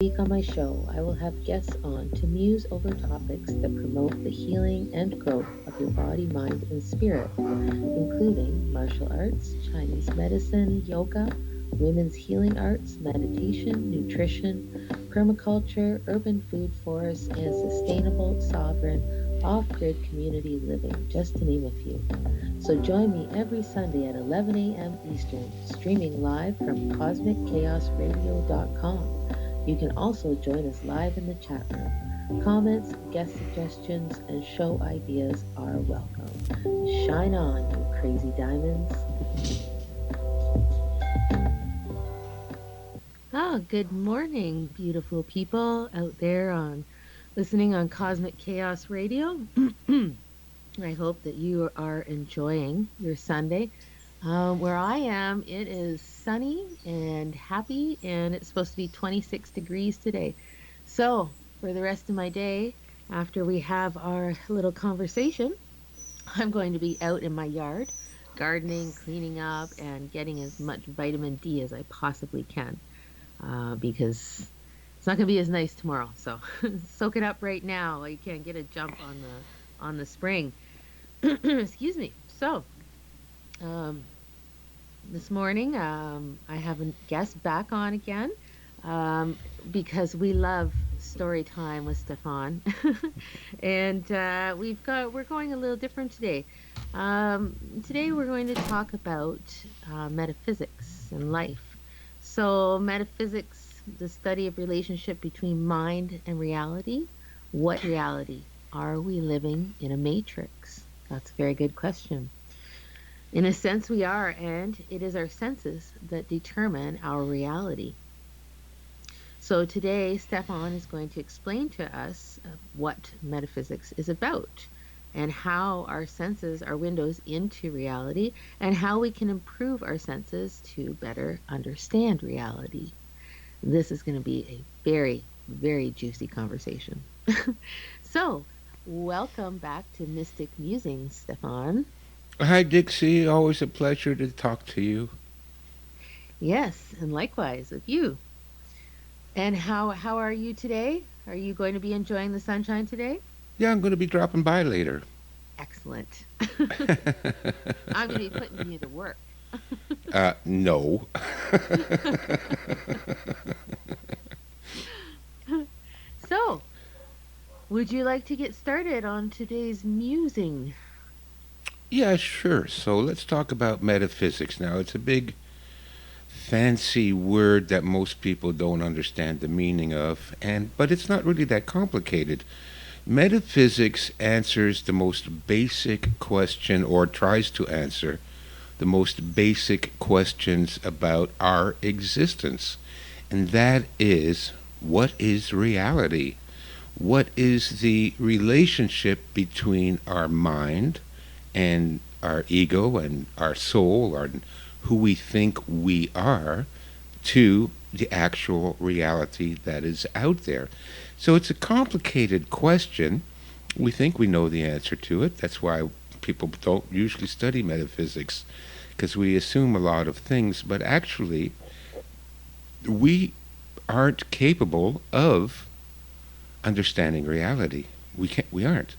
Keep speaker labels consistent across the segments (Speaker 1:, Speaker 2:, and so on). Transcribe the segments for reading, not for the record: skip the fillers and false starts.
Speaker 1: Week on my show, I will have guests on to muse over topics that promote the healing and growth of your body, mind, and spirit, including martial arts, Chinese medicine, yoga, women's healing arts, meditation, nutrition, permaculture, urban food forests, and sustainable, sovereign, off grid community living, just to name a few. So join me every Sunday at 11 a.m. Eastern, streaming live from CosmicChaosRadio.com. You can also join us live in the chat room. Comments, guest suggestions, and show ideas are welcome. Shine on, you crazy diamonds. Good morning, beautiful people out there on listening on Cosmic Chaos Radio. I hope that you are enjoying your Sunday. Where I am, it is sunny and happy, and it's supposed to be 26 degrees today. So, for the rest of my day, after we have our little conversation, I'm going to be out in my yard, gardening, cleaning up, and getting as much vitamin D as I possibly can, because it's not going to be as nice tomorrow. So, soak it up right now while you can get a jump on the spring. Excuse me. So, um, this morning, I have a guest back on again, because we love story time with Stefan, and we're going a little different today. Today we're going to talk about metaphysics and life. So metaphysics, the study of relationship between mind and reality. What reality? Are we living in a matrix? That's a very good question. In a sense, we are, and it is our senses that determine our reality. So today, Stefan is going to explain to us what metaphysics is about and how our senses are windows into reality and how we can improve our senses to better understand reality. This is going to be a very, very juicy conversation. So, welcome back to Mystic Musings, Stefan.
Speaker 2: Hi, Dixie. Always a pleasure to talk to you.
Speaker 1: Yes, and likewise with you. And how are you today? Are you going to be enjoying the sunshine today?
Speaker 2: Yeah, I'm going to be dropping by later.
Speaker 1: Excellent. I'm going to be putting you to work.
Speaker 2: No.
Speaker 1: So, would you like to get started on today's musing?
Speaker 2: Yeah, sure. So let's talk about metaphysics. Now, it's a big, fancy word that most people don't understand the meaning of, but it's not really that complicated. Metaphysics answers the most basic question, or tries to answer the most basic questions about our existence. And that is, what is reality? What is the relationship between our mind and our ego and our soul, or who we think we are, to the actual reality that is out there? So it's a complicated question. We think we know the answer to it. That's why people don't usually study metaphysics, because we assume a lot of things, but actually, we aren't capable of understanding reality. We aren't.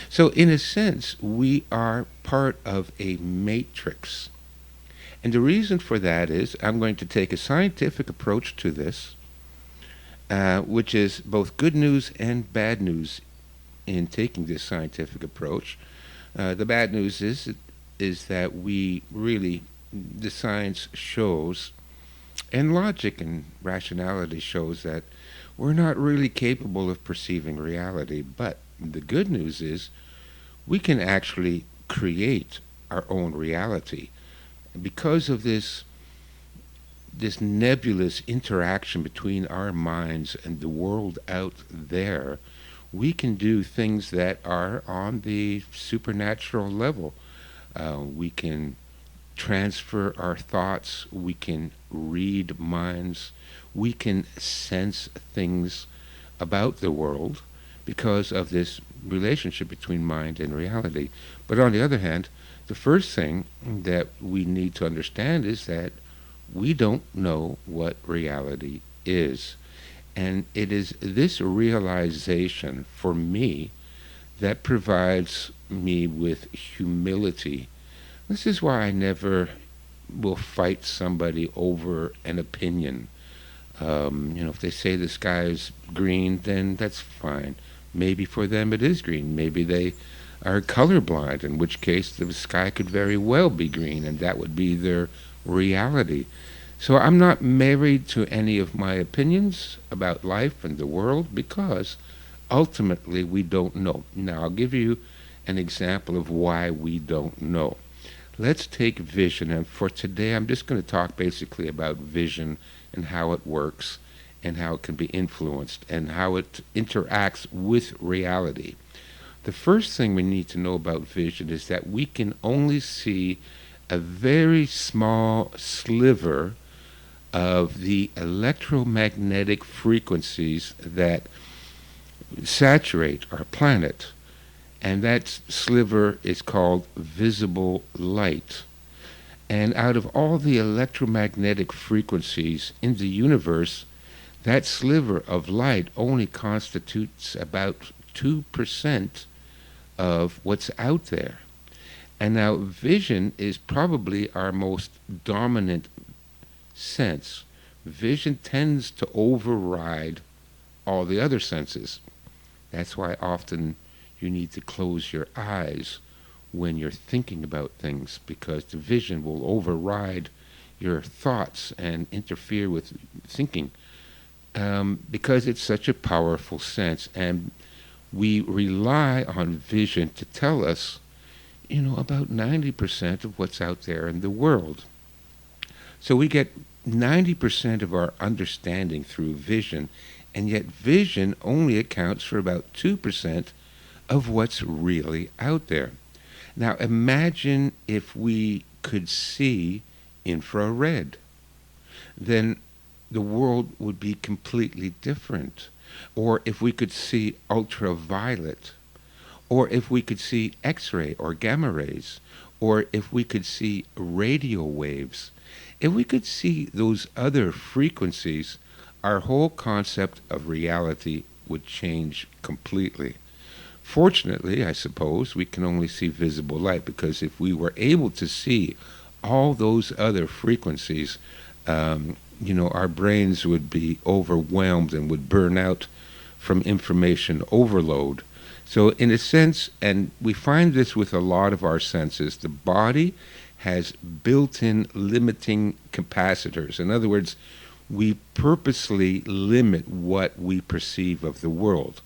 Speaker 2: So in a sense, we are part of a matrix. And the reason for that is I'm going to take a scientific approach to this, which is both good news and bad news in taking this scientific approach. The bad news is that we really, the science shows, and logic and rationality shows, that we're not really capable of perceiving reality. But the good news is we can actually create our own reality. Because of this nebulous interaction between our minds and the world out there, we can do things that are on the supernatural level. We can transfer our thoughts, we can read minds, we can sense things about the world because of this relationship between mind and reality. But on the other hand, the first thing that we need to understand is that we don't know what reality is. And it is this realization for me that provides me with humility. This is why I never will fight somebody over an opinion. If they say the sky is green, then that's fine. Maybe for them it is green. Maybe they are colorblind, in which case the sky could very well be green, and that would be their reality. So I'm not married to any of my opinions about life and the world because ultimately we don't know. Now, I'll give you an example of why we don't know. Let's take vision, and for today I'm just going to talk basically about vision and how it works and how it can be influenced and how it interacts with reality. The first thing we need to know about vision is that we can only see a very small sliver of the electromagnetic frequencies that saturate our planet. And that sliver is called visible light. And out of all the electromagnetic frequencies in the universe, that sliver of light only constitutes about 2% of what's out there. And now, vision is probably our most dominant sense. Vision tends to override all the other senses. That's why often you need to close your eyes when you're thinking about things, because the vision will override your thoughts and interfere with thinking, because it's such a powerful sense. And we rely on vision to tell us, about 90% of what's out there in the world. So we get 90% of our understanding through vision, and yet vision only accounts for about 2% of what's really out there. Now imagine if we could see infrared. Then the world would be completely different. Or if we could see ultraviolet, or if we could see X-ray or gamma rays, or if we could see radio waves, if we could see those other frequencies, our whole concept of reality would change completely. Fortunately, I suppose, we can only see visible light, because if we were able to see all those other frequencies, our brains would be overwhelmed and would burn out from information overload. So in a sense, and we find this with a lot of our senses, the body has built-in limiting capacitors. In other words, we purposely limit what we perceive of the world,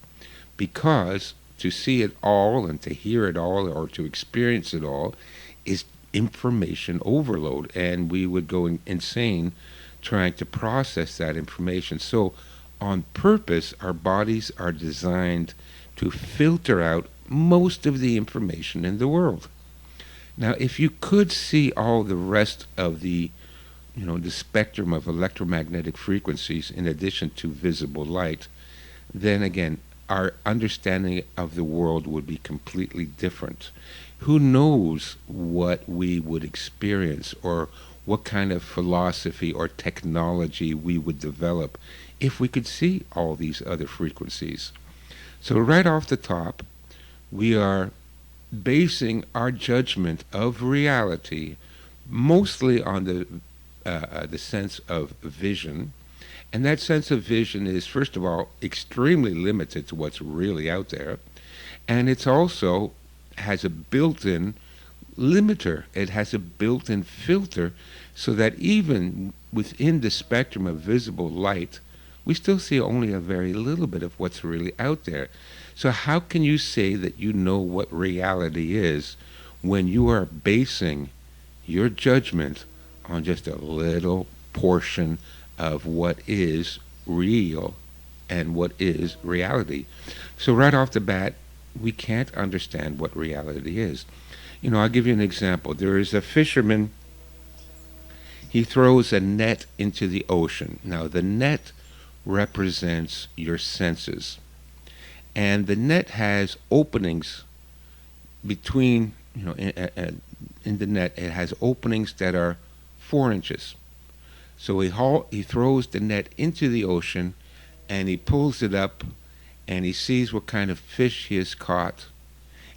Speaker 2: because to see it all and to hear it all or to experience it all is information overload, and we would go insane trying to process that information. So on purpose, our bodies are designed to filter out most of the information in the world. Now, if you could see all the rest of the spectrum of electromagnetic frequencies in addition to visible light, then again, our understanding of the world would be completely different. Who knows what we would experience or what kind of philosophy or technology we would develop if we could see all these other frequencies. So right off the top, we are basing our judgment of reality mostly on the sense of vision. And that sense of vision is, first of all, extremely limited to what's really out there. And it's also has a built-in limiter. It has a built-in filter, so that even within the spectrum of visible light, we still see only a very little bit of what's really out there. So how can you say that you know what reality is when you are basing your judgment on just a little portion of what is real and what is reality? So right off the bat, we can't understand what reality is. I'll give you an example. There is a fisherman. He throws a net into the ocean. Now, the net represents your senses. And the net has openings between, in the net, it has openings that are 4 inches. So he throws the net into the ocean, and he pulls it up and he sees what kind of fish he has caught,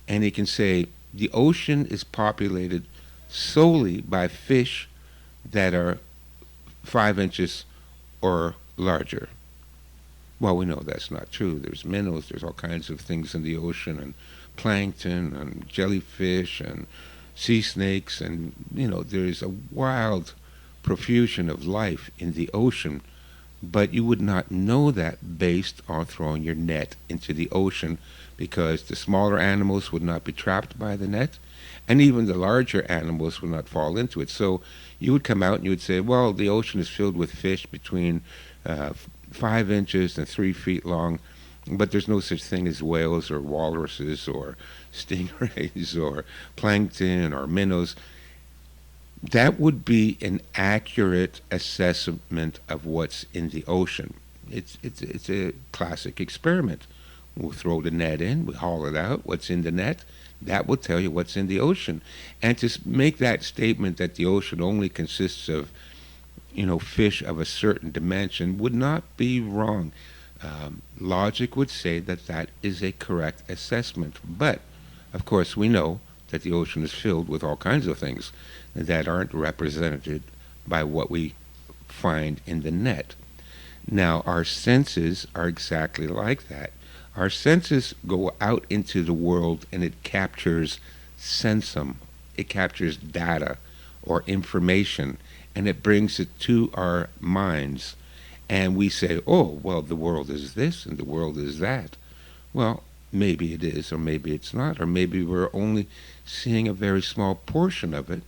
Speaker 2: and he can say the ocean is populated solely by fish that are 5 inches or larger. Well, we know that's not true. There's minnows, there's all kinds of things in the ocean, and plankton, and jellyfish, and sea snakes, and there's a wild profusion of life in the ocean. But you would not know that based on throwing your net into the ocean, because the smaller animals would not be trapped by the net, and even the larger animals would not fall into it. So you would come out and you would say, well, the ocean is filled with fish between 5 inches and 3 feet long, but there's no such thing as whales or walruses or stingrays or plankton or minnows. That would be an accurate assessment of what's in the ocean. It's a classic experiment. We'll throw the net in, we haul it out. What's in the net? That will tell you what's in the ocean. And to make that statement that the ocean only consists of, fish of a certain dimension would not be wrong. Logic would say that that is a correct assessment. But, of course, we know that the ocean is filled with all kinds of things that aren't represented by what we find in the net. Now, our senses are exactly like that. Our senses go out into the world and it captures sensum. It captures data or information, and it brings it to our minds. And we say, oh, well, the world is this and the world is that. Well, maybe it is, or maybe it's not, or maybe we're only seeing a very small portion of it,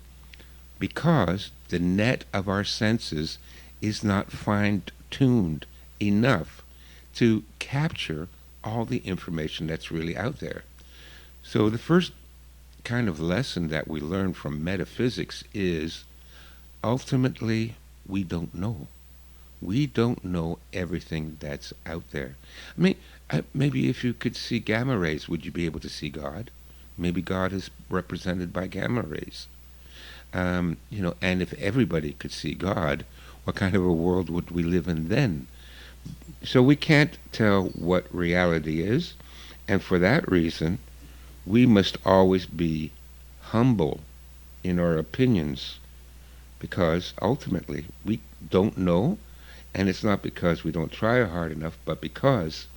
Speaker 2: because the net of our senses is not fine-tuned enough to capture all the information that's really out there. So the first kind of lesson that we learn from metaphysics is ultimately we don't know. We don't know everything that's out there. I mean, maybe if you could see gamma rays, would you be able to see God? Maybe God is represented by gamma rays. And if everybody could see God, what kind of a world would we live in then? So we can't tell what reality is, and for that reason, we must always be humble in our opinions, because ultimately we don't know, and it's not because we don't try hard enough, but because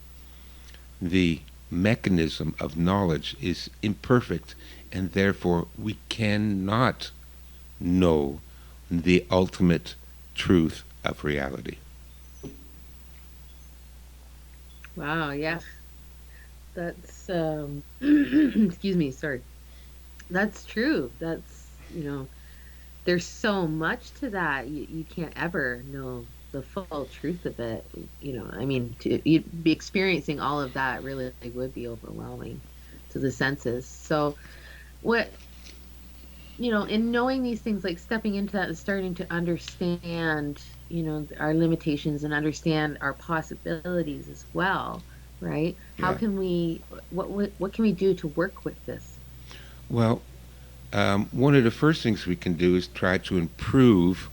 Speaker 2: the mechanism of knowledge is imperfect, and therefore we cannot know the ultimate truth of reality.
Speaker 1: Wow, yeah. That's excuse me, sorry. That's true. There's so much to that. You can't ever know the full truth of it. I mean, you'd be experiencing all of that really would be overwhelming to the senses. So, what, in knowing these things, like stepping into that and starting to understand, our limitations and understand our possibilities as well, right? How
Speaker 2: Yeah.
Speaker 1: can we, what can we do to work with this?
Speaker 2: Well, one of the first things we can do is try to improve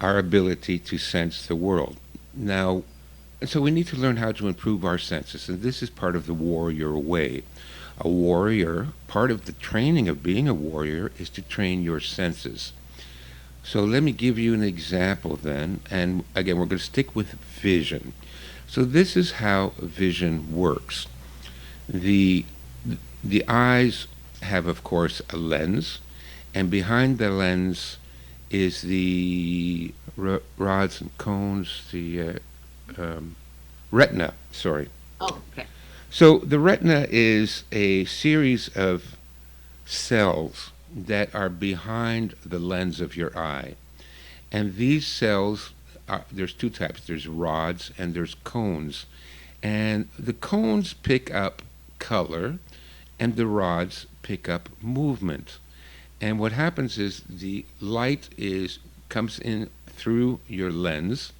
Speaker 2: our ability to sense the world. Now, and so we need to learn how to improve our senses, and this is part of the warrior way. A warrior, part of the training of being a warrior is to train your senses. So let me give you an example then, and again, we're going to stick with vision. So this is how vision works. The the eyes have, of course, a lens, and behind the lens is the rods and cones, the retina. Sorry.
Speaker 1: Oh, okay.
Speaker 2: So the retina is a series of cells that are behind the lens of your eye. And these cells, there's two types. There's rods and there's cones. And the cones pick up color and the rods pick up movement. And what happens is the light comes in through your lens.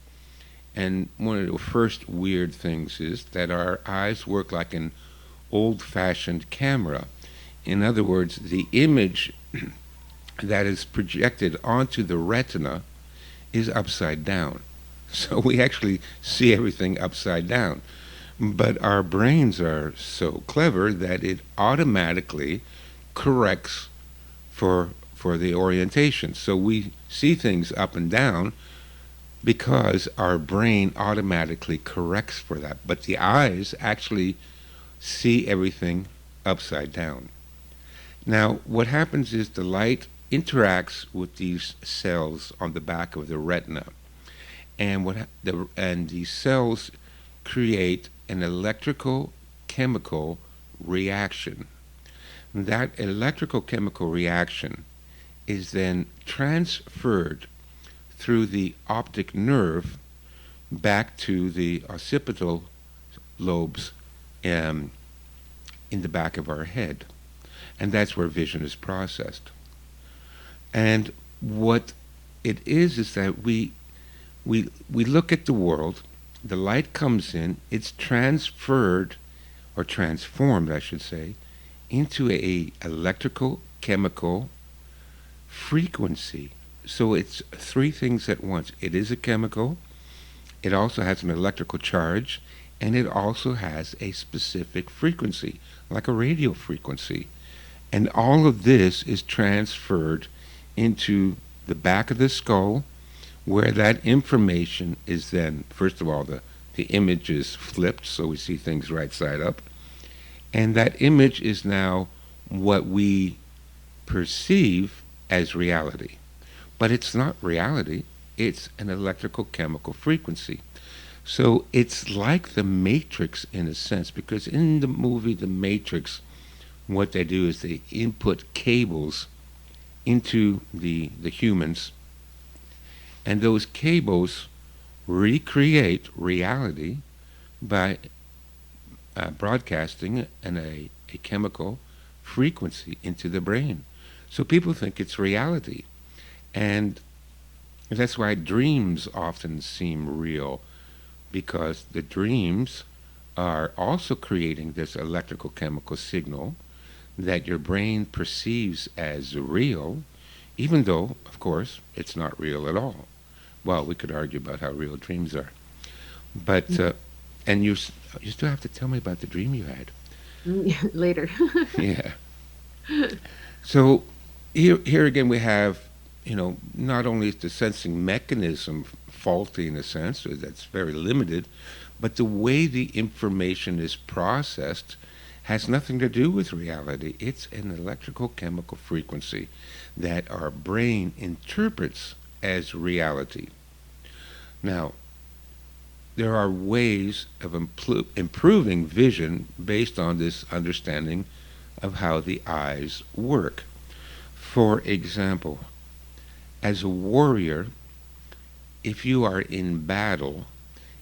Speaker 2: And one of the first weird things is that our eyes work like an old-fashioned camera. In other words, the image that is projected onto the retina is upside down. So we actually see everything upside down. But our brains are so clever that it automatically corrects for the orientation. So we see things up and down because our brain automatically corrects for that. But the eyes actually see everything upside down. Now, what happens is the light interacts with these cells on the back of the retina, and these cells create an electrical chemical reaction. That electrical chemical reaction is then transferred through the optic nerve back to the occipital lobes um, in the back of our head. And that's where vision is processed. And what it is that we look at the world, the light comes in, it's transferred, or transformed, I should say, into a electrical chemical frequency. So it's three things at once. It is a chemical, it also has an electrical charge, and it also has a specific frequency, like a radio frequency. And all of this is transferred into the back of the skull, where that information is then, first of all, the image is flipped, so we see things right side up. And that image is now what we perceive as reality. But it's not reality, it's an electrical chemical frequency. So it's like the Matrix in a sense, because in the movie The Matrix, what they do is they input cables into the humans, and those cables recreate reality by broadcasting a chemical frequency into the brain. So people think it's reality. And that's why dreams often seem real, because the dreams are also creating this electrical chemical signal that your brain perceives as real, even though, of course, it's not real at all. Well, we could argue about how real dreams are. But, and you still have to tell me about the dream you had.
Speaker 1: Later.
Speaker 2: Yeah. So here again we have, not only is the sensing mechanism faulty in a sense, or that's very limited, but the way the information is processed has nothing to do with reality. It's an electrical chemical frequency that our brain interprets as reality. Now, there are ways of improving vision based on this understanding of how the eyes work. For example, as a warrior, if you are in battle,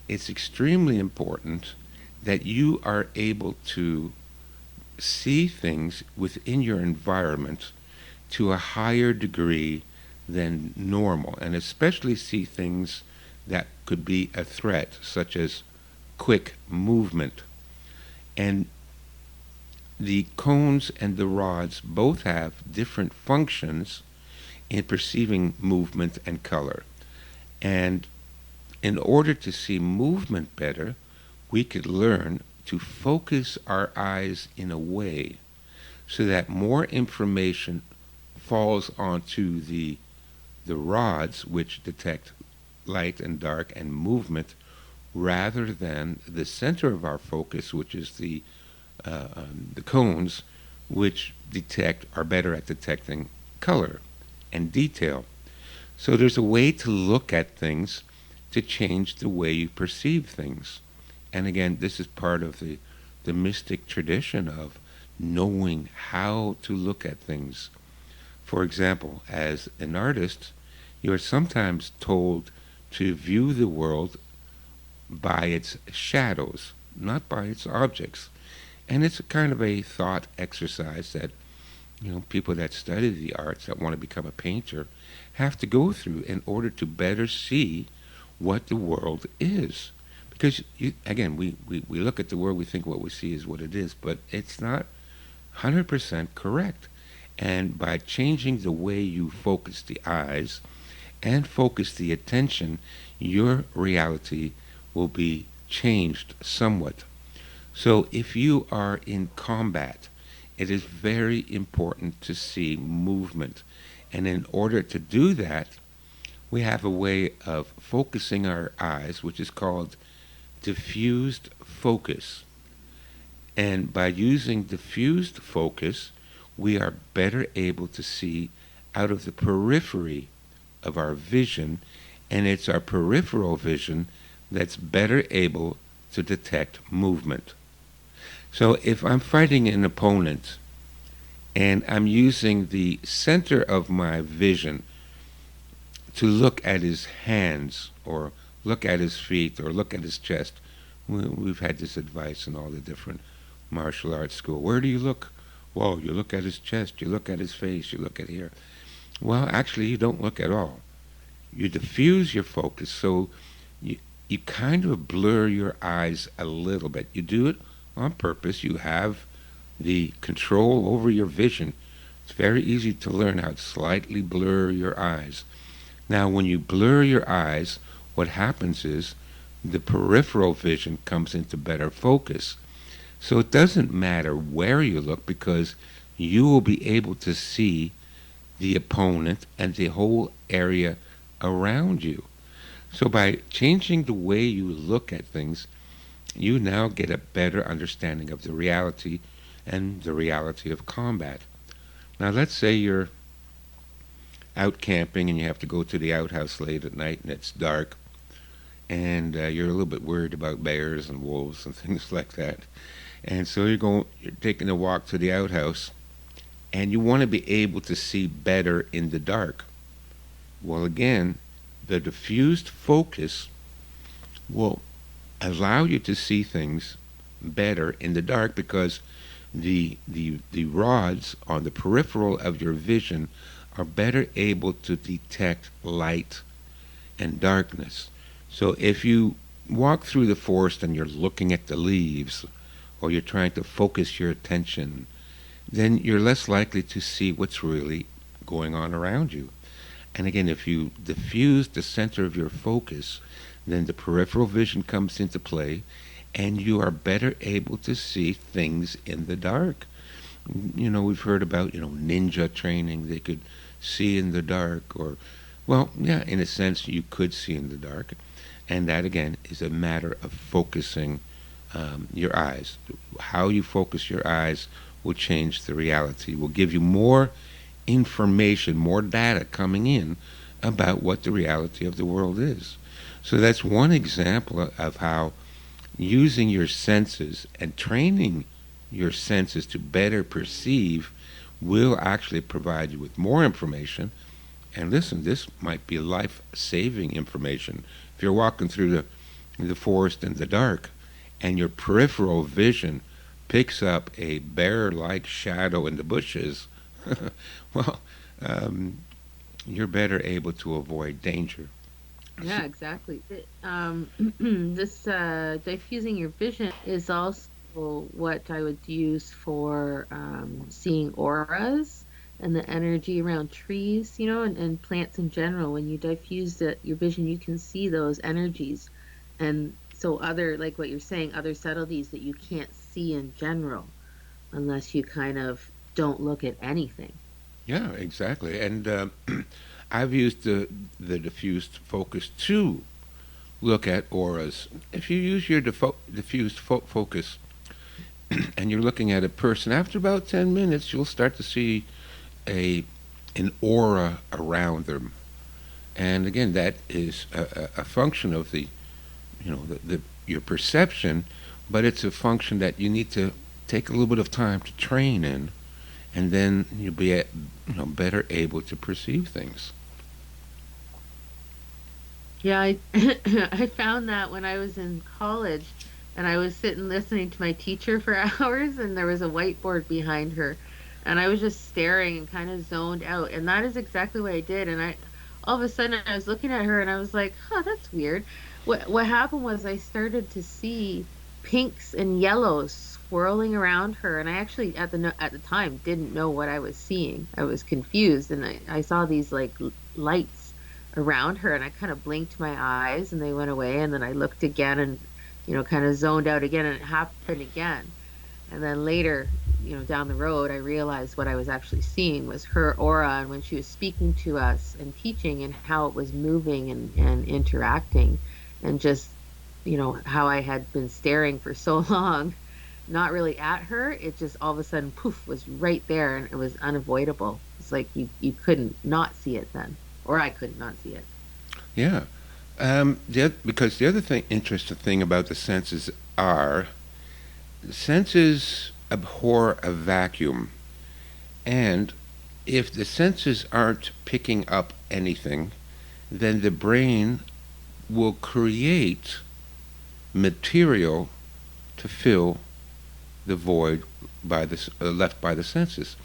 Speaker 2: it's extremely important that you are able to see things within your environment to a higher degree than normal, and especially see things that could be a threat, such as quick movement. And the cones and the rods both have different functions in perceiving movement and color. And in order to see movement better, we could learn to focus our eyes in a way so that more information falls onto the rods, which detect light and dark and movement, rather than the center of our focus, which is the cones, which are better at detecting color and detail. So there's a way to look at things to change the way you perceive things. And again, this is part of the mystic tradition of knowing how to look at things. For example, as an artist, you are sometimes told to view the world by its shadows, not by its objects. And it's a kind of a thought exercise that people that study the arts, that want to become a painter, have to go through in order to better see what the world is. Because, again, we look at the world, we think what we see is what it is, but it's not 100% correct. And by changing the way you focus the eyes and focus the attention, your reality will be changed somewhat. So if you are in combat, it is very important to see movement. And in order to do that, we have a way of focusing our eyes, which is called diffused focus. And by using diffused focus, we are better able to see out of the periphery of our vision, and it's our peripheral vision that's better able to detect movement. So if I'm fighting an opponent and I'm using the center of my vision to look at his hands or look at his feet or look at his chest, we've had this advice in all the different martial arts school. Where do you look? Well, you look at his chest, you look at his face, you look at here. Well, actually, you don't look at all. You diffuse your focus, so you, you kind of blur your eyes a little bit. You do it on purpose. You have the control over your vision. It's very easy to learn how to slightly blur your eyes. Now, when you blur your eyes, what happens is the peripheral vision comes into better focus. So it doesn't matter where you look because you will be able to see the opponent and the whole area around you. So by changing the way you look at things, you now get a better understanding of the reality and the reality of combat. Now, let's say you're out camping and you have to go to the outhouse late at night and it's dark and you're a little bit worried about bears and wolves and things like that. And so you're taking a walk to the outhouse and you want to be able to see better in the dark. Well, again, the diffused focus will allow you to see things better in the dark because the rods on the peripheral of your vision are better able to detect light and darkness. So if you walk through the forest and you're looking at the leaves or you're trying to focus your attention, then you're less likely to see what's really going on around you. And again, if you diffuse the center of your focus, then the peripheral vision comes into play and you are better able to see things in the dark. We've heard about, ninja training. They could see in the dark or, well, yeah, in a sense, you could see in the dark. And that, again, is a matter of focusing your eyes. How you focus your eyes will change the reality, will give you more information, more data coming in about what the reality of the world is. So that's one example of how using your senses and training your senses to better perceive will actually provide you with more information. And listen, this might be life-saving information. If you're walking through the forest in the dark and your peripheral vision picks up a bear-like shadow in the bushes, well, you're better able to avoid danger.
Speaker 1: Yeah, exactly. This diffusing your vision is also what I would use for seeing auras and the energy around trees, and plants in general. When you diffuse your vision, you can see those energies. And so like what you're saying, other subtleties that you can't see in general unless you kind of don't look at anything.
Speaker 2: Yeah, exactly. And I've used the diffused focus to look at auras. If you use your diffused focus and you're looking at a person, after about 10 minutes, you'll start to see a an aura around them. And again, that is a function of your perception, but it's a function that you need to take a little bit of time to train in, and then you'll be better able to perceive things.
Speaker 1: Yeah, I I found that when I was in college and I was sitting listening to my teacher for hours and there was a whiteboard behind her and I was just staring and kind of zoned out. And that is exactly what I did. And I all of a sudden I was looking at her and I was like, "Huh, that's weird." What happened was I started to see pinks and yellows swirling around her and I actually at the time didn't know what I was seeing. I was confused and I saw these like lights around her, and I kind of blinked my eyes and they went away, and then I looked again and kind of zoned out again, and it happened again. And then later, down the road, I realized what I was actually seeing was her aura, and when she was speaking to us and teaching, and how it was moving and interacting, and just, how I had been staring for so long, not really at her. It just all of a sudden, poof, was right there, and it was unavoidable. It's like you couldn't not see it then, or I couldn't not see it.
Speaker 2: Yeah. Because the other thing, interesting thing about the senses are the senses abhor a vacuum. And if the senses aren't picking up anything, then the brain will create material to fill the void left by the senses.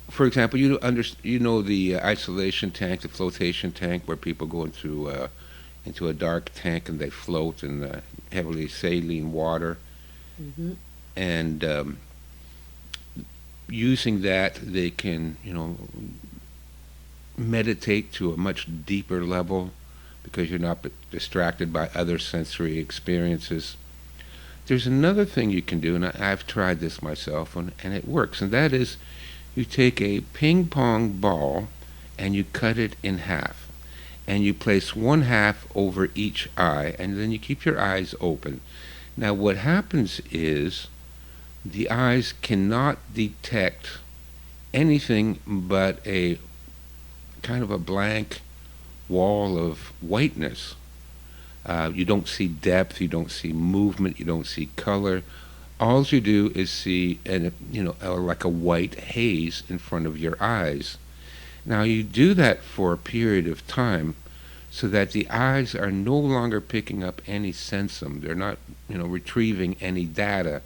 Speaker 2: For example, you know the isolation tank, the flotation tank, where people go into a dark tank and they float in heavily saline water,
Speaker 1: Hmm.
Speaker 2: and using that they can meditate to a much deeper level because you're not distracted by other sensory experiences. There's another thing you can do, and I've tried this myself, and it works, and that is you take a ping pong ball and you cut it in half. And you place one half over each eye, and then you keep your eyes open. Now, what happens is the eyes cannot detect anything but a kind of a blank wall of whiteness. You don't see depth, you don't see movement, you don't see color. All you do is see, like a white haze in front of your eyes. Now you do that for a period of time, so that the eyes are no longer picking up any sensum. They're not, retrieving any data.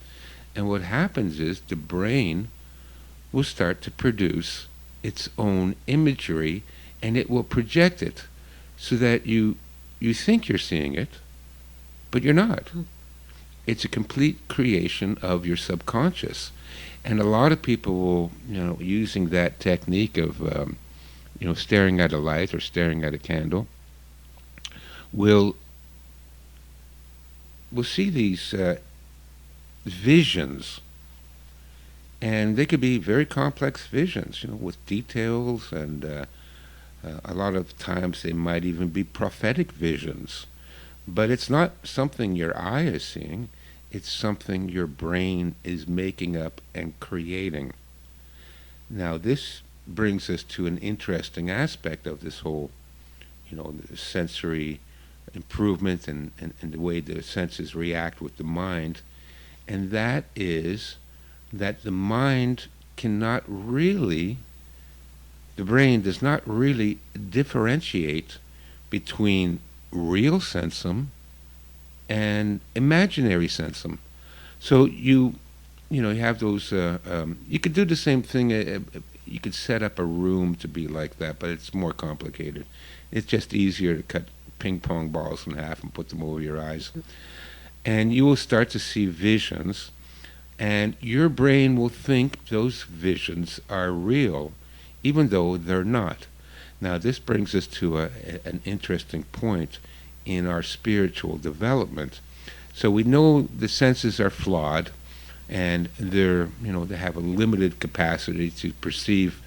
Speaker 2: And what happens is the brain will start to produce its own imagery, and it will project it so that you think you're seeing it, but you're not. It's a complete creation of your subconscious. And a lot of people will, using that technique of, staring at a light or staring at a candle, will will see these visions, and they could be very complex visions, with details, and a lot of times they might even be prophetic visions. But it's not something your eye is seeing; it's something your brain is making up and creating. Now, this brings us to an interesting aspect of this whole, the sensory improvement, and the way the senses react with the mind, and that is that cannot really, the brain does not really differentiate between real sensum and imaginary sensum. So you have those. You could do the same thing. You could set up a room to be like that, but it's more complicated. It's just easier to cut ping pong balls in half and put them over your eyes, and you will start to see visions, and your brain will think those visions are real, even though they're not. Now, this brings us to an interesting point in our spiritual development. So we know the senses are flawed, and they have a limited capacity to perceive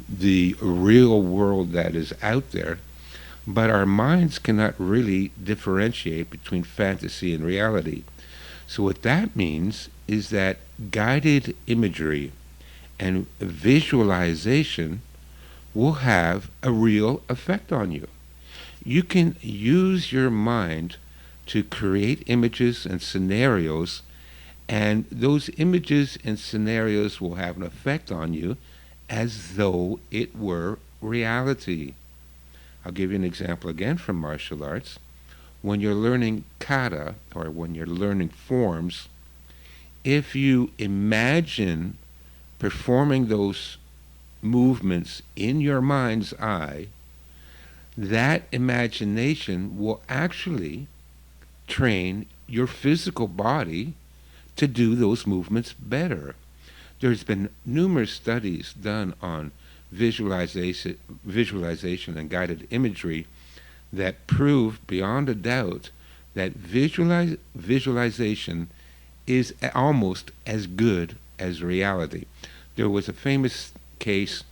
Speaker 2: the real world that is out there. But our minds cannot really differentiate between fantasy and reality. So what that means is that guided imagery and visualization will have a real effect on you. You can use your mind to create images and scenarios, and those images and scenarios will have an effect on you as though it were reality. I'll give you an example again from martial arts. When you're learning kata, or when you're learning forms, if you imagine performing those movements in your mind's eye, that imagination will actually train your physical body to do those movements better. There's been numerous studies done on visualization and guided imagery that proved beyond a doubt that visualization is almost as good as reality. There was a famous case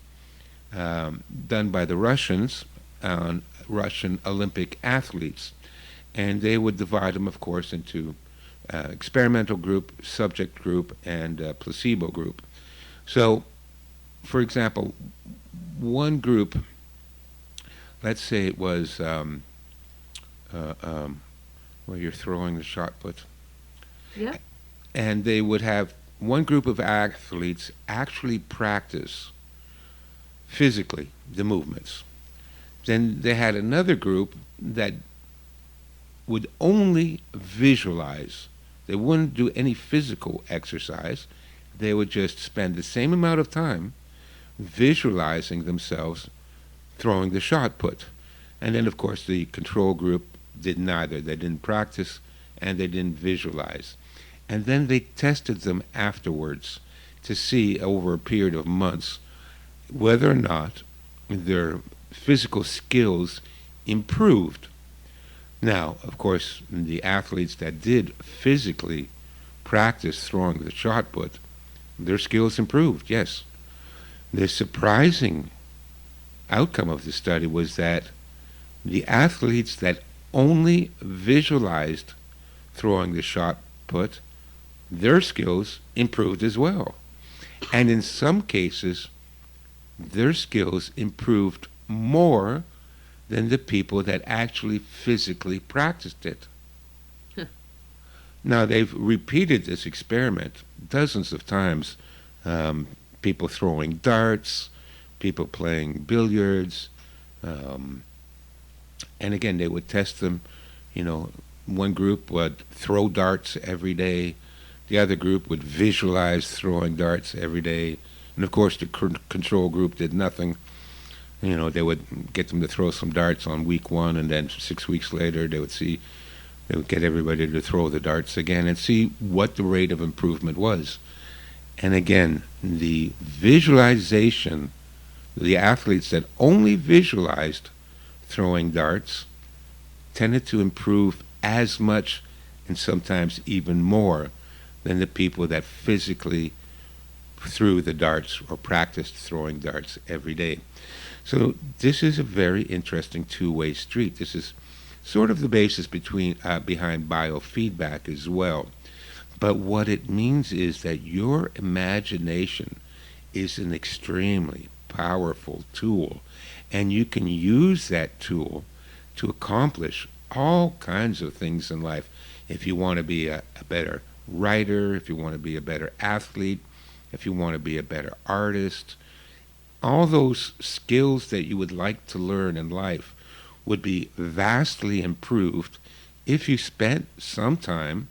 Speaker 2: done by the Russians on Russian Olympic athletes, and they would divide them, of course, into experimental group, subject group, and placebo group. So, for example, one group, let's say it was uh, um, where you're throwing the shot put,
Speaker 1: Yep.
Speaker 2: and they would have one group of athletes actually practice physically the movements. Then they had another group that would only visualize. They wouldn't do any physical exercise. They would just spend the same amount of time visualizing themselves throwing the shot put. And then, of course, the control group did neither. They didn't practice and they didn't visualize. And then they tested them afterwards to see over a period of months whether or not their physical skills improved. Now, of course, the athletes that did physically practice throwing the shot put, their skills improved, yes. The surprising outcome of the study was that the athletes that only visualized throwing the shot put, their skills improved as well. And in some cases, their skills improved more than the people that actually physically practiced it. Now, they've repeated this experiment dozens of times. People throwing darts, people playing billiards, um, and again, they would test them. You know, one group would throw darts every day, the other group would visualize throwing darts every day, and of course, the control group did nothing. You know, they would get them to throw some darts on week one, and then 6 weeks later, they would get everybody to throw the darts again and see what the rate of improvement was. And again, the visualization, the athletes that only visualized throwing darts tended to improve as much and sometimes even more than the people that physically threw the darts or practiced throwing darts every day. So this is a very interesting two-way street. This is sort of the basis behind biofeedback as well. But what it means is that your imagination is an extremely powerful tool, and you can use that tool to accomplish all kinds of things in life. If you want to be a better writer, if you want to be a better athlete, if you want to be a better artist, all those skills that you would like to learn in life would be vastly improved if you spent some time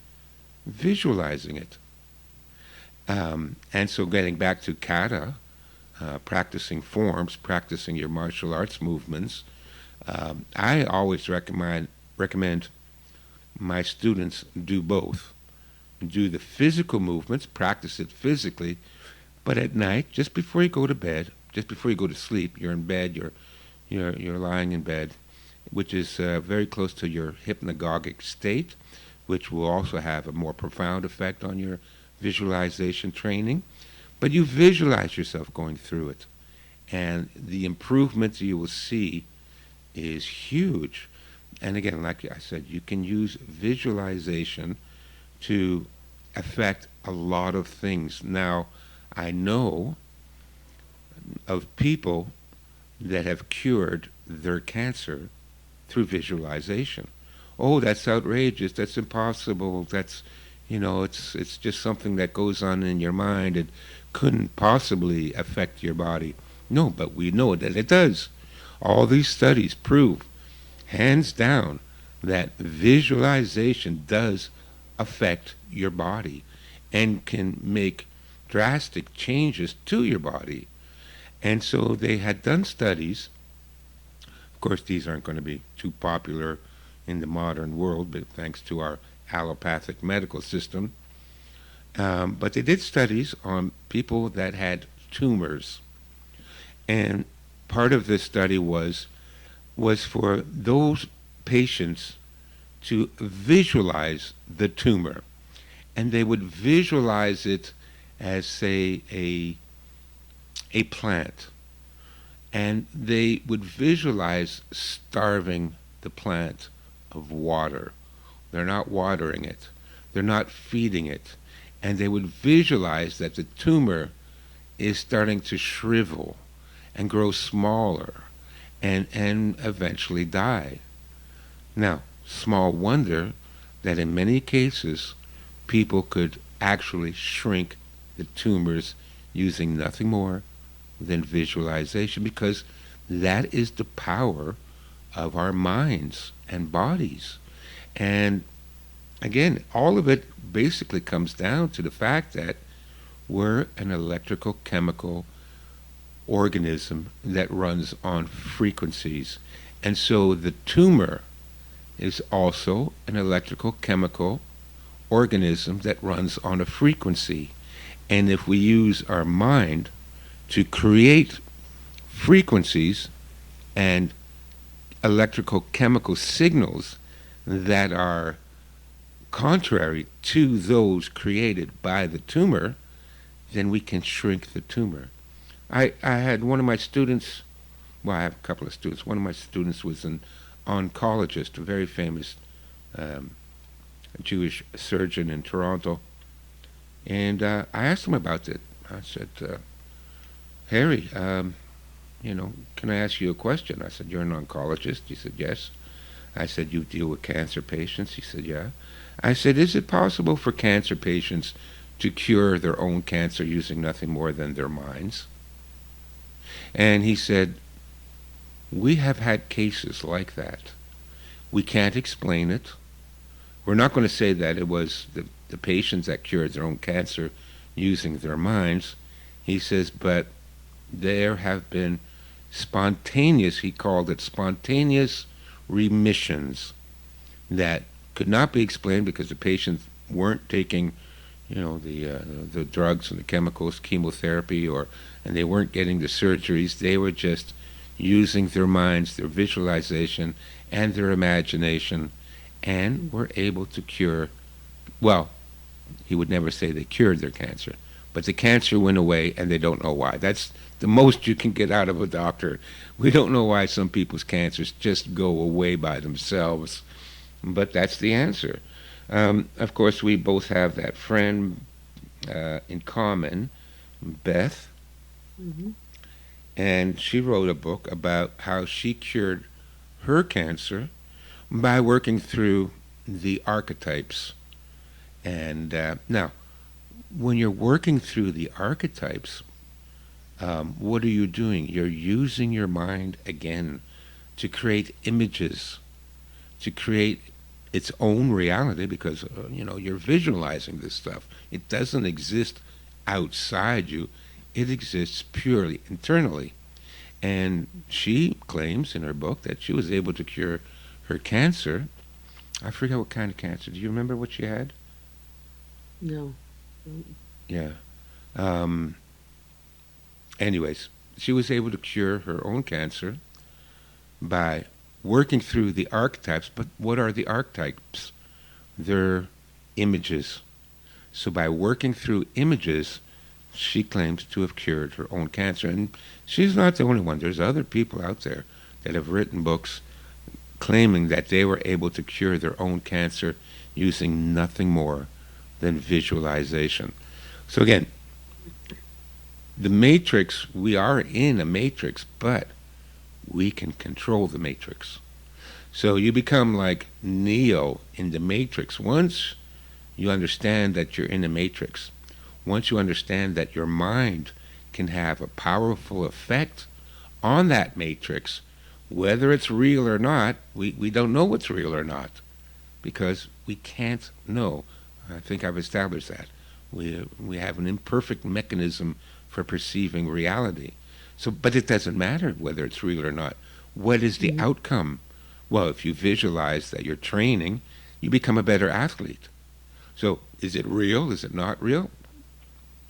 Speaker 2: visualizing it. And so getting back to kata, practicing forms, practicing your martial arts movements, I always recommend my students do both. Do the physical movements, practice it physically, but at night, just before you go to bed, just before you go to sleep, you're in bed, you're lying in bed, which is very close to your hypnagogic state, which will also have a more profound effect on your visualization training. But you visualize yourself going through it, and the improvements you will see is huge. And again, like I said, you can use visualization to affect a lot of things. Now, I know of people that have cured their cancer through visualization. Oh, that's outrageous. That's impossible. That's, it's just something that goes on in your mind. It couldn't possibly affect your body. No, but we know that it does. All these studies prove, hands down, that visualization does affect your body and can make drastic changes to your body. And so they had done studies. Of course, these aren't going to be too popular in the modern world, but thanks to our allopathic medical system. But they did studies on people that had tumors. And part of this study was for those patients to visualize the tumor, and they would visualize it as, say, a plant, and they would visualize starving the plant of water. They're not watering it, they're not feeding it, and they would visualize that the tumor is starting to shrivel and grow smaller and eventually die. Now, small wonder that in many cases people could actually shrink the tumors using nothing more than visualization, because that is the power of our minds and bodies. And again, all of it basically comes down to the fact that we're an electrical chemical organism that runs on frequencies. And so the tumor is also an electrical chemical organism that runs on a frequency. And if we use our mind to create frequencies and electrical chemical signals that are contrary to those created by the tumor, then we can shrink the tumor. I had one of my students, well, I have a couple of students. One of my students was an oncologist, a very famous um, Jewish surgeon in Toronto. And I asked him about it. I said, Harry, can I ask you a question? I said, you're an oncologist? He said, yes. I said, you deal with cancer patients? He said, yeah. I said, is it possible for cancer patients to cure their own cancer using nothing more than their minds? And he said, we have had cases like that. We can't explain it. We're not going to say that it was the patients that cured their own cancer using their minds. He says, but there have been spontaneous, he called it spontaneous remissions that could not be explained because the patients weren't taking, the drugs and the chemicals, chemotherapy, and they weren't getting the surgeries. They were just using their minds, their visualization, and their imagination, and were able to cure. Well, he would never say they cured their cancer, but the cancer went away, and they don't know why. That's the most you can get out of a doctor. We don't know why some people's cancers just go away by themselves, but that's the answer. Of course, we both have that friend in common, Beth,
Speaker 1: Mm-hmm.
Speaker 2: and she wrote a book about how she cured her cancer by working through the archetypes. And now, when you're working through the archetypes, what are you doing? You're using your mind again to create images, to create its own reality, because you're visualizing this stuff. It doesn't exist outside you. It exists purely internally. And she claims in her book that she was able to cure her cancer. I forget what kind of cancer. Do you remember what she had?
Speaker 1: No. Mm.
Speaker 2: Yeah. Um, Anyways, she was able to cure her own cancer by working through the archetypes. But what are the archetypes? They're images. So by working through images, she claims to have cured her own cancer. And she's not the only one. There's other people out there that have written books claiming that they were able to cure their own cancer using nothing more than visualization. So again, the matrix, we are in a matrix, but we can control the matrix. So you become like Neo in the matrix. Once you understand that you're in a matrix, once you understand that your mind can have a powerful effect on that matrix, whether it's real or not, we don't know what's real or not because we can't know. I think I've established that. We have an imperfect mechanism for perceiving reality. So, but it doesn't matter whether it's real or not. What is the
Speaker 1: Mm-hmm.
Speaker 2: outcome? Well, if you visualize that you're training, you become a better athlete. So, is it real? Is it not real?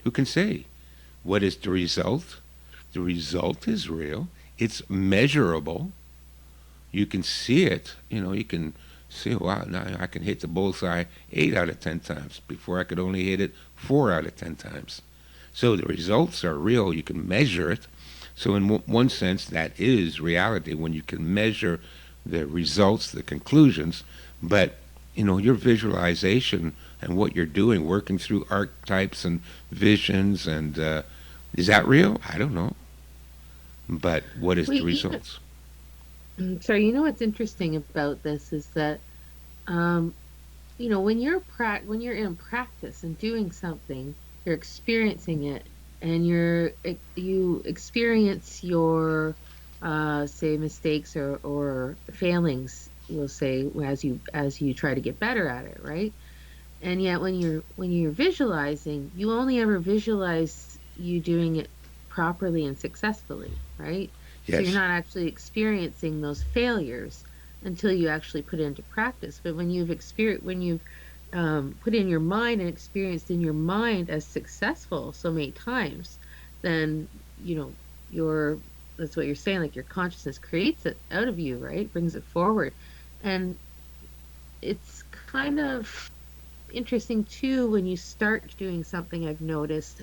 Speaker 2: Who can say? What is the result? The result is real. It's measurable. You can see it. You can see, wow, now I can hit the bullseye 8 out of 10 times. Before I could only hit it 4 out of 10 times. So the results are real. You can measure it. So in one sense, that is reality when you can measure the results, the conclusions. But your visualization and what you're doing, working through archetypes and visions, and is that real? I don't know. But what is
Speaker 1: Well,
Speaker 2: the results?
Speaker 1: so you know what's interesting about this is that um, when when you're in practice and doing something, you're experiencing it, and you experience your say mistakes or failings, we'll say, as you try to get better at it, right? And yet when you're visualizing, you only ever visualize you doing it properly and successfully, right? So you're
Speaker 2: Yes.
Speaker 1: not actually experiencing those failures until you actually put it into practice. But when you've put in your mind and experienced in your mind as successful so many times, then your that's what you're saying, like your consciousness creates it out of you, right? Brings it forward. And it's kind of interesting too when you start doing something. I've noticed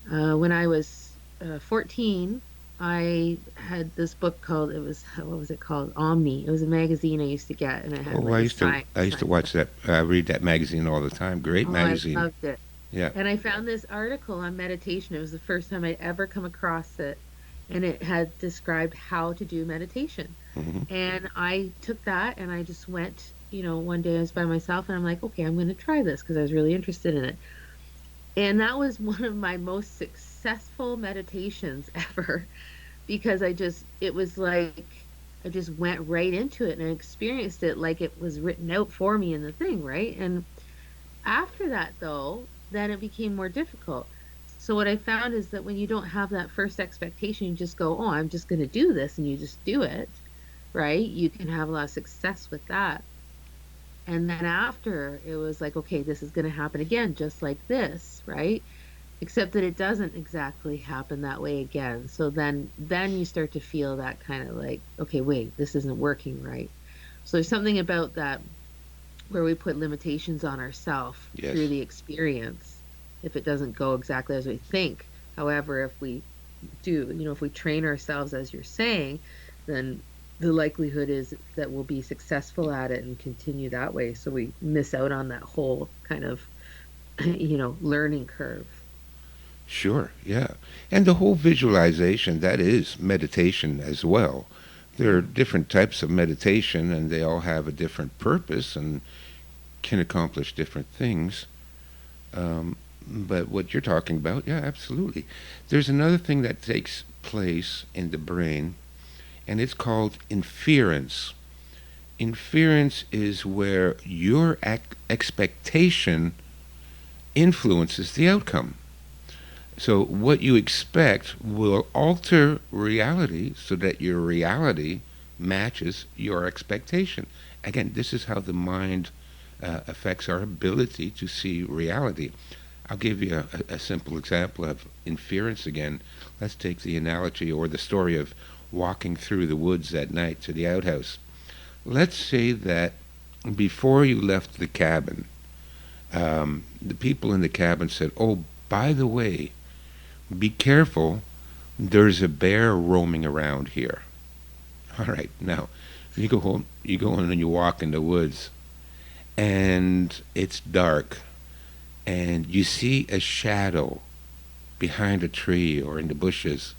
Speaker 1: when I was 14, I had this book called, it was, what was it called? Omni. It was a magazine I used to get, and it had
Speaker 2: Oh,
Speaker 1: like
Speaker 2: I
Speaker 1: a
Speaker 2: used to I used to watch that, read that magazine all the time. Great
Speaker 1: Oh, I
Speaker 2: magazine.
Speaker 1: loved it.
Speaker 2: Yeah.
Speaker 1: And I found this article on meditation. It was the first time I'd ever come across it. And it had described how to do meditation.
Speaker 2: Hmm.
Speaker 1: And I took that and I just went, one day I was by myself and I'm like, okay, I'm going to try this because I was really interested in it. And that was one of my most successful meditations ever because it was like, I just went right into it and I experienced it like it was written out for me in the thing, right? And after that, though, then it became more difficult. So what I found is that when you don't have that first expectation, you just go, "Oh, I'm just going to do this," and you just do it, right? You can have a lot of success with that. And then after, it was like, "Okay, this is going to happen again, just like this," right? Except that it doesn't exactly happen that way again. So then you start to feel that kind of like, "Okay, wait, this isn't working right." So there's something about that where we put limitations on ourselves through
Speaker 2: Yes.
Speaker 1: the experience if it doesn't go exactly as we think. However, if we do, if we train ourselves as you're saying, then the likelihood is that we'll be successful at it and continue that way. So we miss out on that whole kind of, learning curve.
Speaker 2: Sure. Yeah. And the whole visualization, that is meditation as well. There are
Speaker 1: Yeah.
Speaker 2: different types of meditation, and they all have a different purpose and can accomplish different things. Um, but what you're talking about, yeah, absolutely. There's another thing that takes place in the brain, and it's called inference. Inference is where your expectation influences the outcome. So what you expect will alter reality so that your reality matches your expectation. Again, this is how the mind affects our ability to see reality. I'll give you a simple example of inference again. Let's take the analogy or the story of walking through the woods at night to the outhouse. Let's say that before you left the cabin, the people in the cabin said, "Oh, by the way, be careful, there's a bear roaming around here." All right, now you go home, you go in and you walk in the woods, and it's dark, and you see a shadow behind a tree or in the bushes.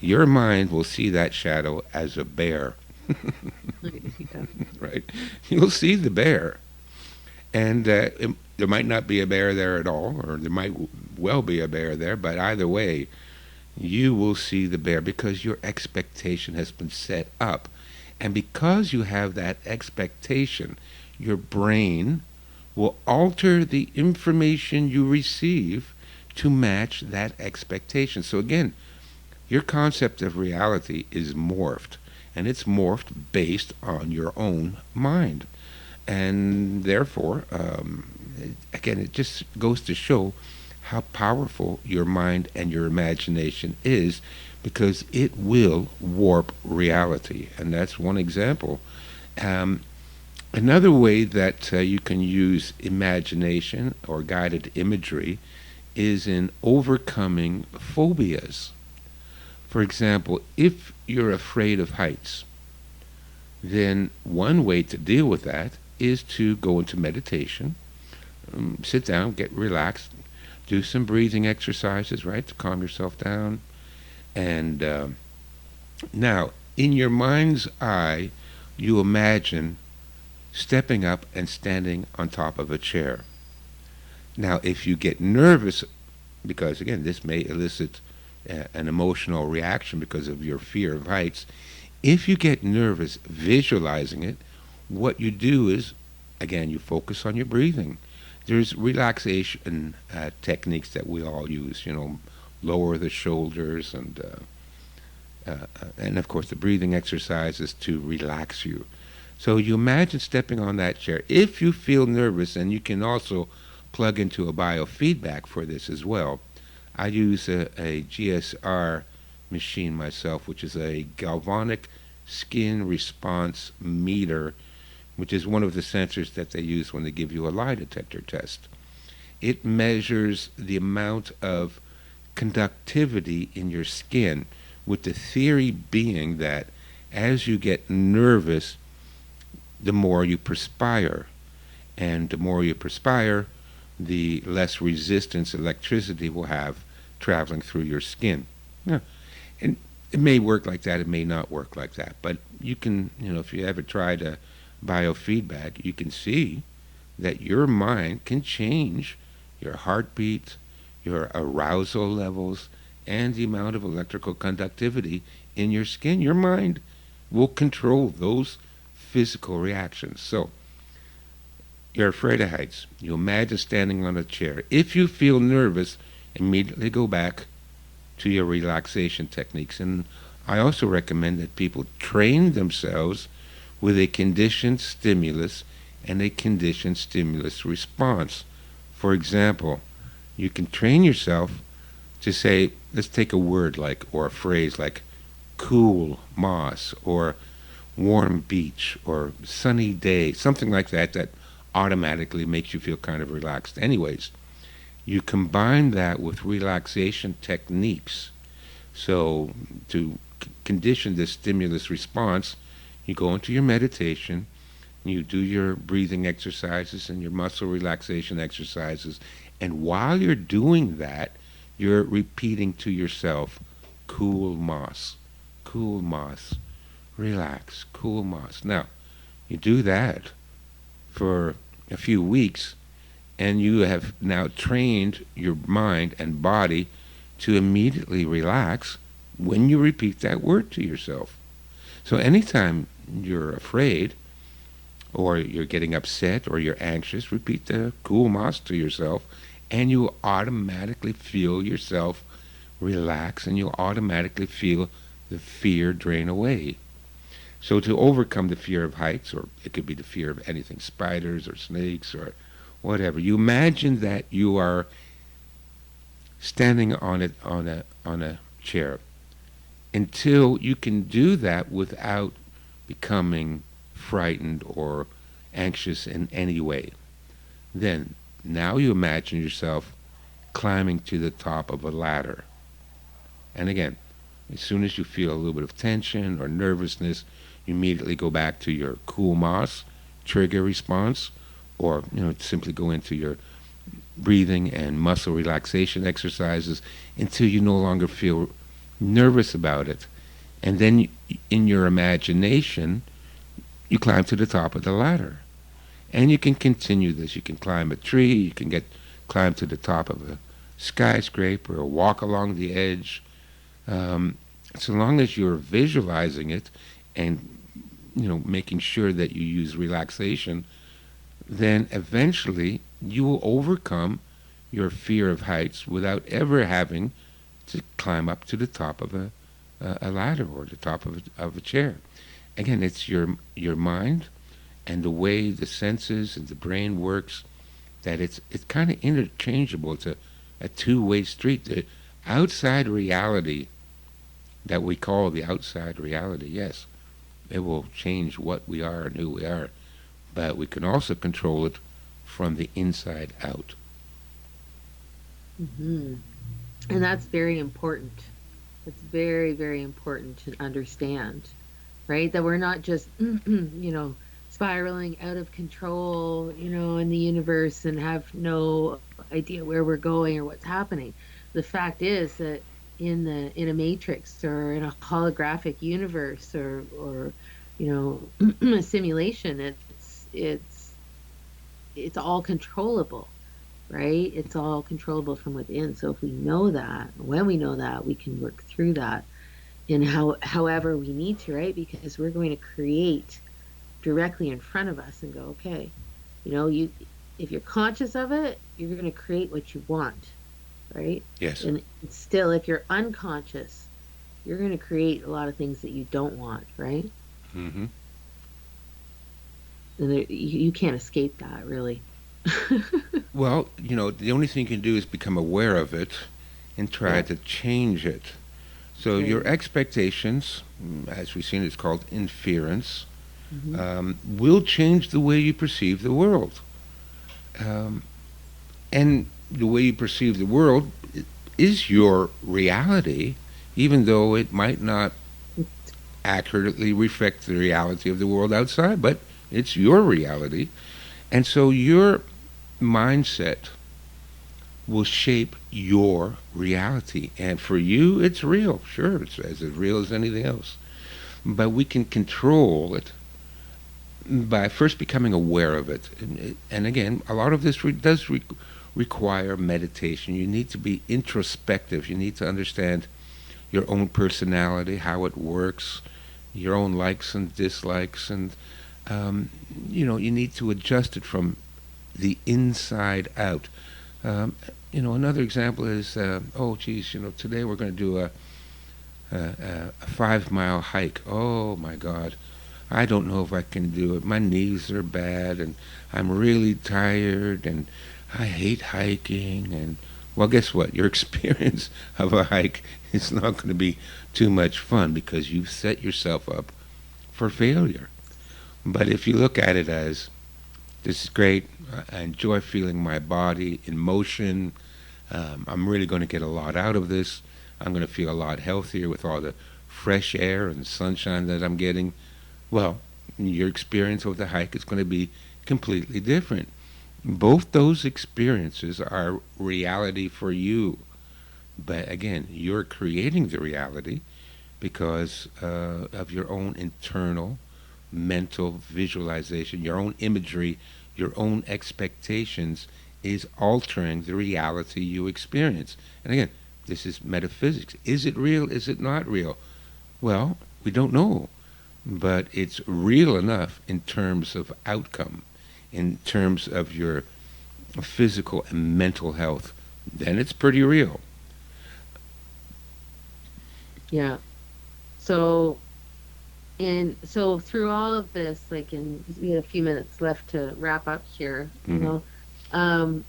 Speaker 2: Your mind will see that shadow as a bear,
Speaker 1: Yeah.
Speaker 2: right? You'll see the bear, and there might not be a bear there at all, or there might well be a bear there, but either way, you will see the bear because your expectation has been set up. And because you have that expectation, your brain will alter the information you receive to match that expectation. So again, your concept of reality is morphed, and it's morphed based on your own mind. And therefore, again, it just goes to show how powerful your mind and your imagination is, because it will warp reality. And that's one example. Um, Another way that you can use imagination or guided imagery is in overcoming phobias. For example, if you're afraid of heights, then one way to deal with that is to go into meditation, sit down, get relaxed, do some breathing exercises, right, to calm yourself down. And now, in your mind's eye, you imagine stepping up and standing on top of a chair. Now, if you get nervous, because again, this may elicit an emotional reaction because of your fear of heights, if you get nervous visualizing it, what you do is, again, you focus on your breathing. There's relaxation techniques that we all use, lower the shoulders and of course the breathing exercises to relax you. So you imagine stepping on that chair. If you feel nervous, and you can also plug into a biofeedback for this as well. I use a GSR machine myself, which is a galvanic skin response meter, which is one of the sensors that they use when they give you a lie detector test. It measures the amount of conductivity in your skin, with the theory being that as you get nervous, the more you perspire. And the more you perspire, the less resistance electricity will have traveling through your skin. Yeah. And it may work like that, it may not work like that. But you can, if you ever tried a biofeedback, you can see that your mind can change your heartbeat, your arousal levels, and the amount of electrical conductivity in your skin. Your mind will control those physical reactions. So, you're afraid of heights. You imagine standing on a chair. If you feel nervous, immediately go back to your relaxation techniques. And I also recommend that people train themselves with a conditioned stimulus and a conditioned stimulus response. For example, you can train yourself to say, let's take a word like, or a phrase like cool moss, or warm beach, or sunny day, something like that, that automatically makes you feel kind of relaxed. Anyways, you combine that with relaxation techniques. So, to condition this stimulus response, you go into your meditation, you do your breathing exercises and your muscle relaxation exercises, and while you're doing that, you're repeating to yourself, cool moss, relax, cool moss. Now, you do that for a few weeks, and you have now trained your mind and body to immediately relax when you repeat that word to yourself. So anytime you're afraid, or you're getting upset, or you're anxious, repeat the cool moss to yourself, and you automatically feel yourself relax, and you'll automatically feel the fear drain away. So to overcome the fear of heights, or it could be the fear of anything, spiders or snakes or whatever, you imagine that you are standing on a chair until you can do that without becoming frightened or anxious in any way. Then, now you imagine yourself climbing to the top of a ladder. And again, as soon as you feel a little bit of tension or nervousness, you immediately go back to your cool moss trigger response, or simply go into your breathing and muscle relaxation exercises until you no longer feel nervous about it. And then in your imagination, you climb to the top of the ladder. And you can continue this. You can climb a tree, you can climb to the top of a skyscraper, or walk along the edge. So long as you're visualizing it and making sure that you use relaxation, then eventually you will overcome your fear of heights without ever having to climb up to the top of a ladder, or the top of a chair. Again, it's your mind and the way the senses and the brain works, that it's kind of interchangeable. It's a a two-way street. The outside reality that we call the outside reality, yes, it will change what we are and who we are, but we can also control it from the inside out.
Speaker 1: Hmm. And that's very important. It's very, very important to understand, right? That we're not just, spiraling out of control, in the universe and have no idea where we're going or what's happening. The fact is that in a matrix or in a holographic universe or a simulation, it's all controllable, right? It's all controllable from within. So if we know that, when we know that, we can work through that in however we need to, right? Because we're going to create directly in front of us and go, okay, you if you're conscious of it, you're going to create what you want, right?
Speaker 2: Yes.
Speaker 1: And still, if you're unconscious, you're going to create a lot of things that you don't want, right?
Speaker 2: Hmm.
Speaker 1: And you can't escape that, really.
Speaker 2: Well, the only thing you can do is become aware of it and try
Speaker 1: Yeah,
Speaker 2: to change it. So your
Speaker 1: right.
Speaker 2: expectations, as we've seen, it's called inference,
Speaker 1: Hmm.
Speaker 2: will change the way you perceive the world. Um, and the way you perceive the world is your reality, even though it might not accurately reflect the reality of the world outside, but it's your reality. And so your mindset will shape your reality. And for you, it's real. Sure, it's as real as anything else. But we can control it by first becoming aware of it. And again, a lot of this does require meditation. You need to be introspective. You need to understand your own personality, how it works, your own likes and dislikes, and um, you need to adjust it from the inside out. Um, another example is, oh, geez, today we're going to do a 5 mile hike. Oh my God, I don't know if I can do it. My knees are bad, and I'm really tired, and I hate hiking. And well, guess what? Your experience of a hike is not going to be too much fun because you've set yourself up for failure. But if you look at it as this is great, I enjoy feeling my body in motion. I'm really going to get a lot out of this. I'm going to feel a lot healthier with all the fresh air and sunshine that I'm getting. Well, your experience of the hike is going to be completely different. Both those experiences are reality for you. But again, you're creating the reality because of your own internal mental visualization, your own imagery, your own expectations is altering the reality you experience. And again, this is metaphysics. Is it real? Is it not real? Well, we don't know, but it's real enough in terms of outcome, in terms of your physical and mental health. Then it's pretty real.
Speaker 1: Yeah. So, so through all of this, like, in we have a few minutes left to wrap up here,
Speaker 2: Hmm.
Speaker 1: um,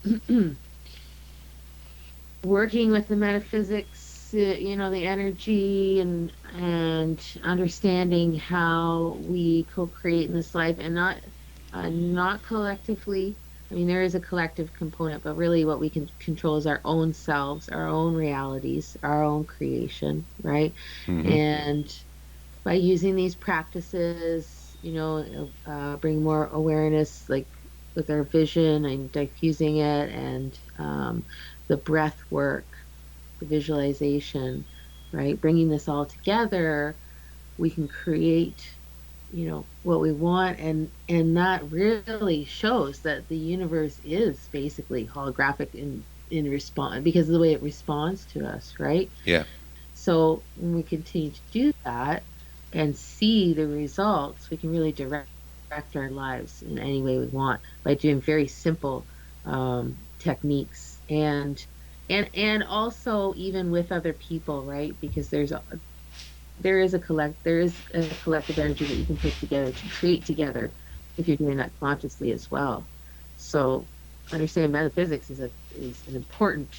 Speaker 1: working with the metaphysics, the energy and understanding how we co-create in this life and not collectively. I mean, there is a collective component, but really what we can control is our own selves, our own realities, our own creation, right?
Speaker 2: Hmm.
Speaker 1: And by using these practices, bring more awareness, like with our vision and diffusing it, and the breath work, the visualization, right? Bringing this all together, we can create, what we want, and that really shows that the universe is basically holographic in response because of the way it responds to us, right?
Speaker 2: Yeah.
Speaker 1: So when we continue to do that and see the results, we can really direct our lives in any way we want by doing very simple techniques and also even with other people, right? Because there is a collective energy that you can put together to create together if you're doing that consciously as well. So understanding metaphysics is an important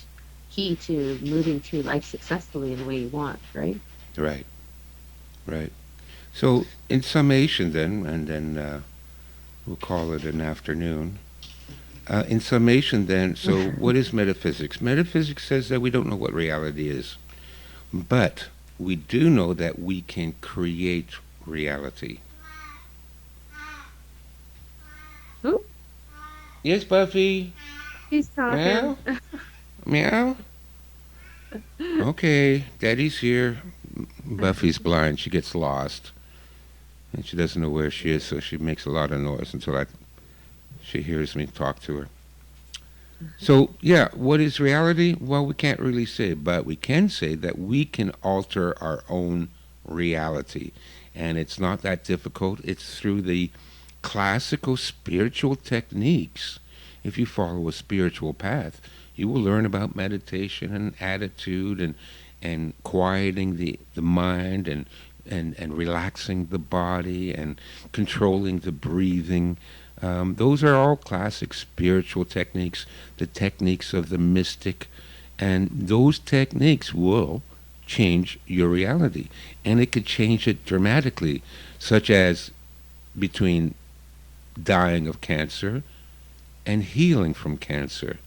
Speaker 1: key to moving through life successfully in the way you want, right?
Speaker 2: Right, right. So, in summation, then, and then we'll call it an afternoon. In summation, then, so what is metaphysics? Metaphysics says that we don't know what reality is, but we do know that we can create reality.
Speaker 1: Oop,
Speaker 2: Yes, Buffy?
Speaker 1: he's talking.
Speaker 2: Meow? Meow? Okay, Daddy's here. Buffy's blind. She gets lost, and she doesn't know where she is, so she makes a lot of noise until she hears me talk to her. So, yeah, what is reality? Well, we can't really say, but we can say that we can alter our own reality. And it's not that difficult. It's through the classical spiritual techniques. If you follow a spiritual path, you will learn about meditation and attitude and quieting the mind and relaxing the body and controlling the breathing. Those are all classic spiritual techniques, the techniques of the mystic, and those techniques will change your reality. And it could change it dramatically, such as between dying of cancer and healing from cancer.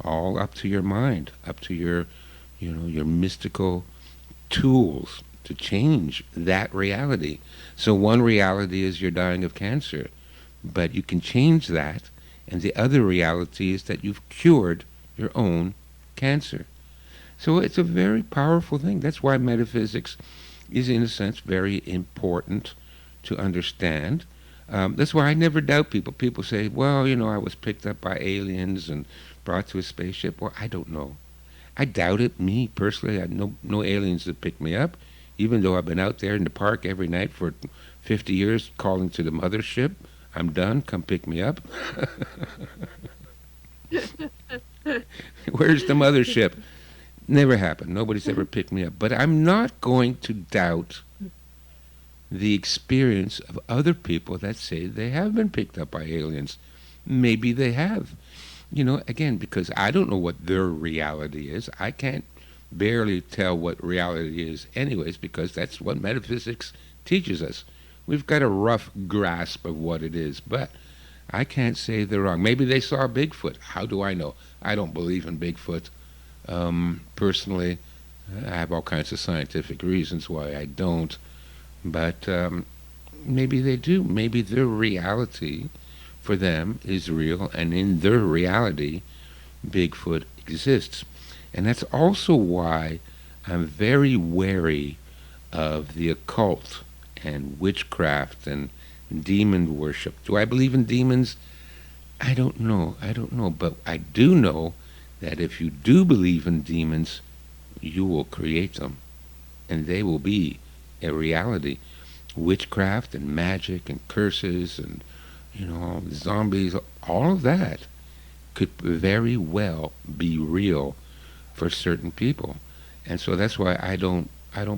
Speaker 2: All up to your mind, up to your mystical tools to change that reality. So one reality is you're dying of cancer, but you can change that, and the other reality is that you've cured your own cancer. So it's a very powerful thing. That's why metaphysics is, in a sense, very important to understand. That's why I never doubt people. People say, well, I was picked up by aliens and brought to a spaceship. Well, I don't know. I doubt it. Me, personally, I had no aliens that picked me up, even though I've been out there in the park every night for 50 years calling to the mothership. I'm done. Come pick me up. Where's the mothership? Never happened. Nobody's ever picked me up. But I'm not going to doubt the experience of other people that say they have been picked up by aliens. Maybe they have. Again, because I don't know what their reality is. I can't barely tell what reality is, anyways, because that's what metaphysics teaches us. We've got a rough grasp of what it is, but I can't say they're wrong. Maybe they saw Bigfoot. How do I know? I don't believe in Bigfoot. Personally, I have all kinds of scientific reasons why I don't, but maybe they do. Maybe their reality for them is real, and in their reality, Bigfoot exists. And that's also why I'm very wary of the occult and witchcraft and demon worship. Do I believe in demons? I don't know. I don't know. But I do know that if you do believe in demons, you will create them, and they will be a reality. Witchcraft and magic and curses and zombies, all of that could very well be real for certain people. And so that's why I don't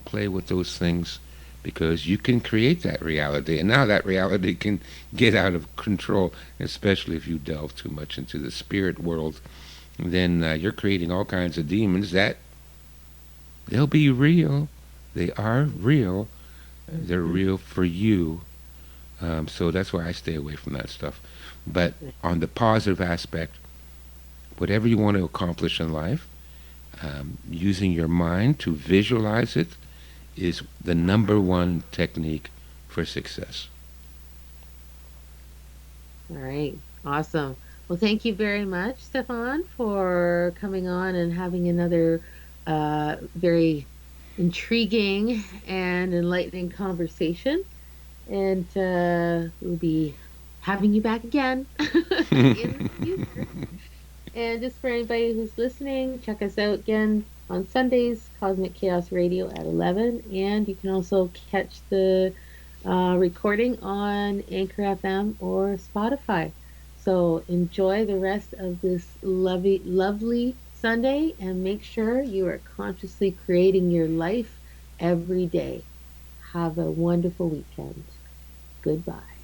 Speaker 2: play with those things, because you can create that reality, and now that reality can get out of control, especially if you delve too much into the spirit world. Then you're creating all kinds of demons that they'll be real. They are real. They're
Speaker 1: Mhm.
Speaker 2: real for you. So that's why I stay away from that stuff. But on the positive aspect, whatever you want to accomplish in life, using your mind to visualize it is the number one technique for success.
Speaker 1: All right. Awesome. Well, thank you very much, Stefan, for coming on and having another very intriguing and enlightening conversation. And we'll be having you back again in the future. And just for anybody who's listening, check us out again on Sundays, Cosmic Chaos Radio at 11. And you can also catch the recording on Anchor FM or Spotify. So enjoy the rest of this lovely, lovely Sunday and make sure you are consciously creating your life every day. Have a wonderful weekend. Goodbye.